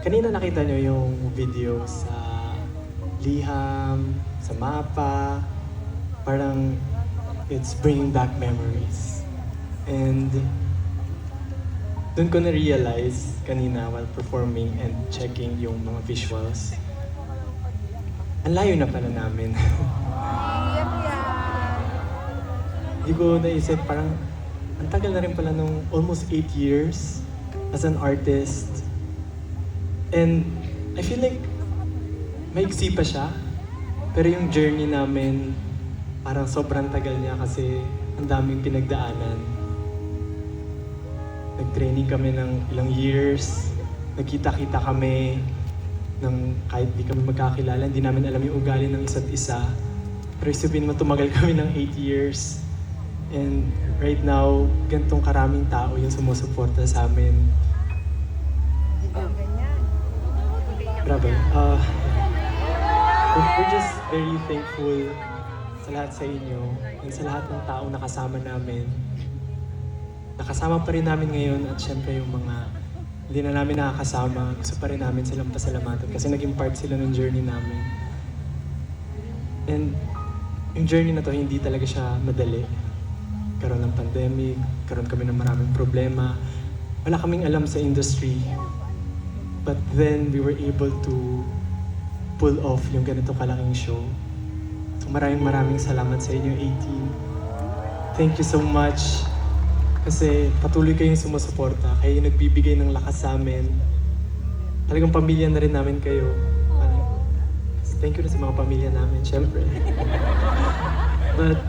Kanina nakita nyo yung video sa Liham, sa Mapa. Parang it's bringing back memories. And doon ko na-realize kanina while performing and checking yung mga visuals. Ang layo na pala namin. Hindi ko naisip, parang ang tagal na rin pala nung almost 8 years as an artist. And I feel like maigsi pa siya. Pero yung journey namin, parang sobrang tagal niya kasi ang daming pinagdaanan. Nag-training kami ng ilang years, nagkita-kita kami ng kahit di kami magkakilala, hindi namin alam yung ugali ng isa't isa. Pero isipin mo, tumagal kami ng 8 years. And right now, ganitong karaming tao yung sumusuporta sa amin. Grabe. We're just very thankful sa lahat sa inyo and sa lahat ng taong nakasama namin. Nakasama pa rin namin ngayon at syempre yung mga hindi na namin nakakasama, gusto pa rin namin silang pasalamatan kasi naging part sila ng journey namin. And yung journey na to, hindi talaga siya madali. Karoon ng pandemic, karoon kami ng maraming problema. Wala kaming alam sa industry. But then, we were able to pull off yung ganito kalaking show. So maraming salamat sa inyo, 18. Thank you so much. Kasi patuloy kayong sumusuporta. Kayo yung nagbibigay ng lakas sa amin. Talagang pamilya na rin namin kayo. Thank you na sa mga pamilya namin, syempre. But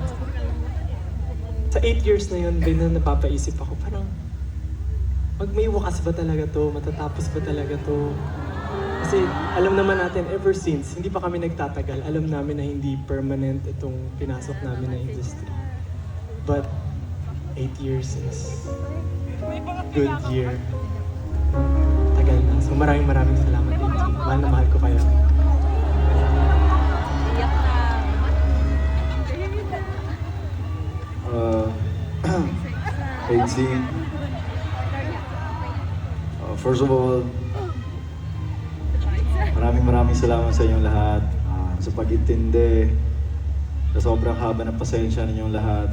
sa 8 years na yun, din na napapaisip ako, parang may wakas ba talaga to? Matatapos ba talaga to? Kasi alam naman natin, ever since, hindi pa kami nagtatagal, alam namin na hindi permanent itong pinasok namin na industry. But 8 years is good year. Tagal na. So maraming salamat, AT. Mahal na mahal ko kayo. First of all, maraming salamat sa inyong lahat sa pag-intindi, sa sobrang haba ng pasensya ninyong lahat.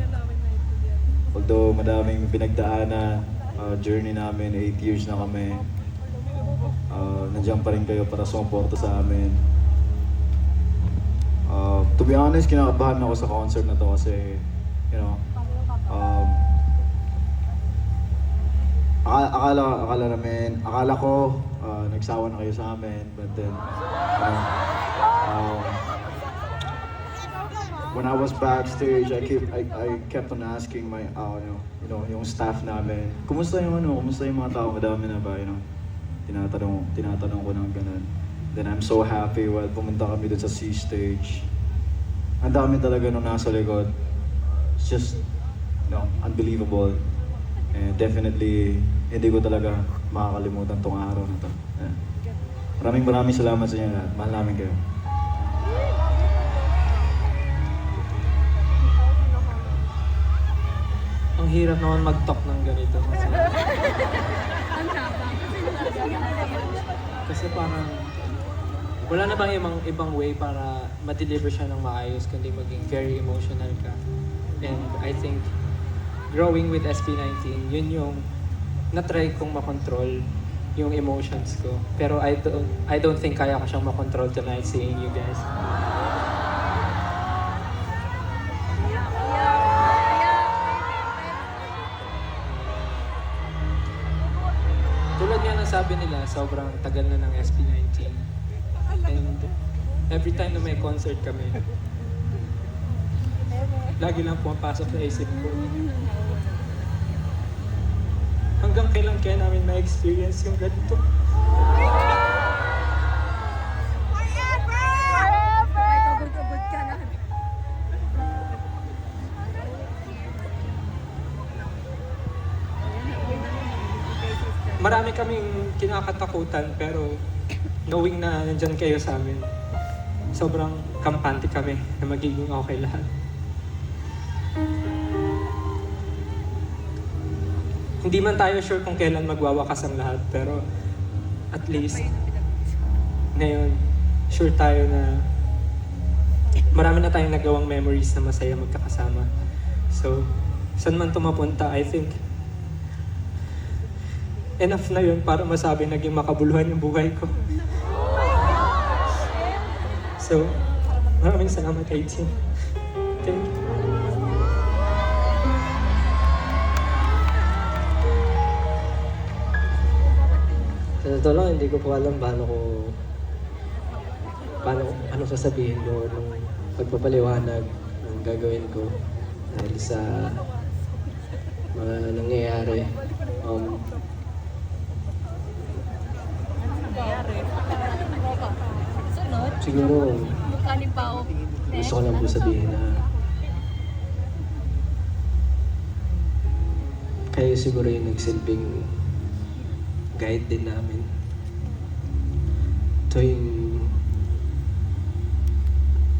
Although madaming pinagdaanan, journey namin, 8 years na kami. Nandiyan pa rin kayo para sumuporta sa amin. To be honest, kinakabahan ako sa concert na to kasi, you know, akala ko nagsawa na kayo sa amin, but then when I was backstage, I kept on asking my yung staff namin, kumusta yung mga tao, madami na ba, tinatanong ko ng ganun. Then I'm so happy while pumunta kami dun sa C stage. Ang dami talaga nung nasa likod. It's just unbelievable. And definitely, hindi ko talaga makakalimutan tong araw na to. Maraming salamat sa inyo lahat. Mahal namin kayo. Ang hirap naman mag-talk ng ganito. Kasi parang wala na bang ibang way para ma-deliver siya ng maayos kundi maging very emotional ka. And I think growing with SB19, yun yung na-try kong makontrol yung emotions ko. Pero I don't think kaya ko siyang makontrol tonight seeing you guys. Tulad nga ng sabi nila, sobrang tagal na ng SB19. And every time na may concert kami, lagi lang pumapasok sa isip ko. Hanggang kailan kaya namin ma-experience yung ganito? Marami kaming kinakatakutan pero knowing na nandyan kayo sa amin, sobrang kampante kami na magiging okay lahat. Hindi man tayo sure kung kailan magwawakas ang lahat, pero at least ngayon, sure tayo na marami na tayong nagawang memories na masaya magkakasama. So, saan man ito mapunta, I think enough na yun para masabi naging makabuluhan yung buhay ko. So, maraming salamat kay team. Thank you. Sa totoo lang, hindi ko po alam anong sasabihin ko nung pagpapaliwanag ng gagawin ko dahil sa mga nangyayari. Sunod, Siguro, mukha ni Pao. gusto ko lang po sabihin na kayo siguro yung nagsilbing guide din namin. Tuwing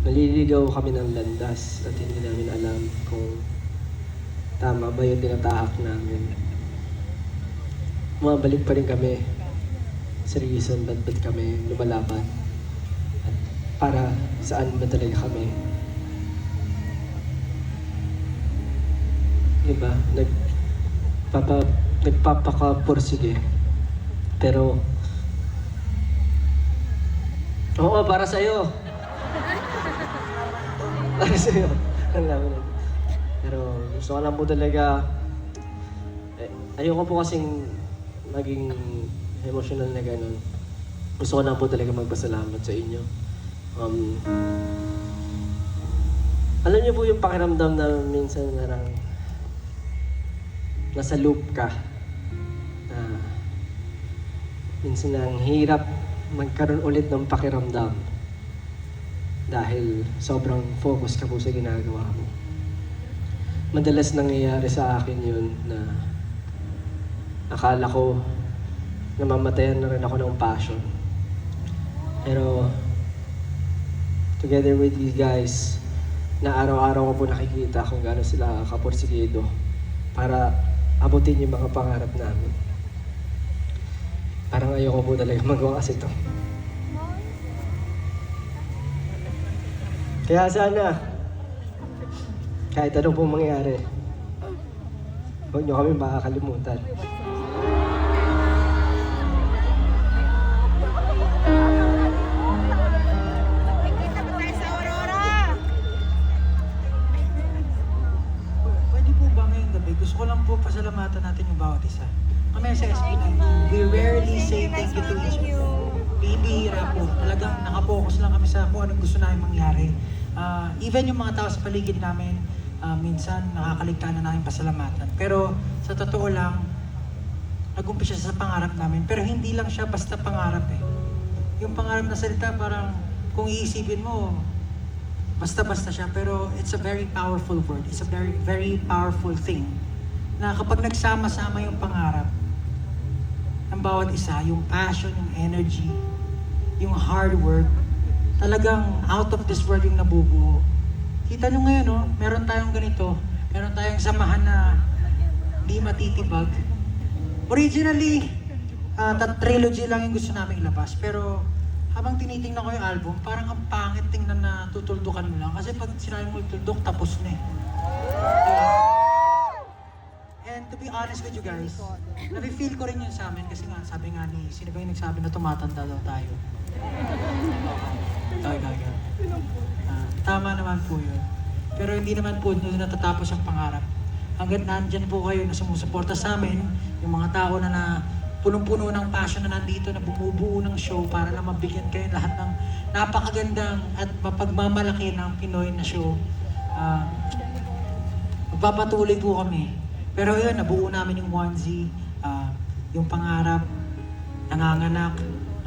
naliligaw kami ng landas at hindi namin alam kung tama ba yung tinatahak namin. Bumabalik pa rin kami sa reason ba't kami lumalaban at para saan ba talaga kami. Diba? Nagpapakapursige. Pero, oo, para sa'yo. Para sa'yo. Ang laman nun. Pero gusto ko lang po talaga, ayoko po kasing maging emotional na gano'n. Gusto ko lang po talaga magpasalamat sa inyo. Alam niyo po yung pakiramdam na minsan narang nasa loop ka. Minsan ang hirap magkaroon ulit ng pakiramdam dahil sobrang focus ka po sa ginagawa mo. Madalas nangyayari sa akin yun na akala ko namamatayan na rin ako ng passion. Pero together with you guys, na araw-araw ko po nakikita kung gaano sila kapursigido para abutin yung mga pangarap namin. Parang ayoko po talaga magawa kasi ito. Kaya sana, kahit ano pong mangyari, huwag niyo kami makakalimutan. Pwede po ba ngayong gabi? Gusto ko lang po pasalamatan natin yung bawat isa. Kami sa SB19, we rarely say thank you to each other. Bibihira po. Talagang nakapokus lang kami sa kung anong gusto namin mangyari. Even yung mga tao sa paligid namin, minsan nakakaligtaan na namin pasalamatan. Pero sa totoo lang, nag-umpisa siya sa pangarap namin. Pero hindi lang siya basta pangarap eh. Yung pangarap na salita parang kung iisipin mo, basta-basta siya. Pero it's a very powerful word. It's a very, very powerful thing. Na kapag nagsama-sama yung pangarap, ng bawat isa, yung passion, yung energy, yung hard work, talagang out of this world yung nabubuo. Kita nyo ngayon, no? Meron tayong ganito, meron tayong samahan na di matitibag. Originally, trilogy lang yung gusto namin ilabas, pero habang tinitingnan ko yung album, parang ang pangit tingnan na tutuldukan mo lang. Kasi pag sinabi mo tuldok, tapos na eh. And to be honest with you guys, nafe-feel ko rin yun sa amin kasi nga, sabi nga ni, sino ba yung nagsabi na tumatanda daw tayo? Gaga. Tama naman po yun. Pero hindi naman po doon natatapos ang pangarap. Hanggat nandyan po kayo na sumusuporta sa amin, yung mga tao na punong-puno ng passion na nandito, na bumubuo ng show para na mabigyan kayo lahat ng napakagandang at mapagmamalaki ng Pinoy na show. Magpapatuloy po kami. Pero yun, nabuo namin yung onesie, yung pangarap, nanganganak,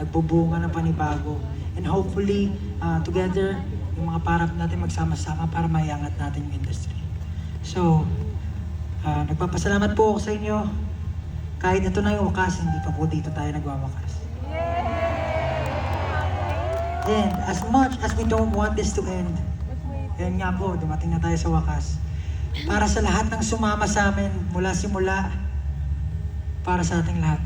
nagbubunga ng panibago. And hopefully, together, yung mga pangarap natin magsama-sama para maiangat natin yung industry. So, nagpapasalamat po ako sa inyo. Kahit ito na yung wakas, hindi pa po dito tayo nagwawakas. And as much as we don't want this to end, yun nga po, dumating na tayo sa wakas. Para sa lahat ng sumama sa amin mula simula, para sa ating lahat.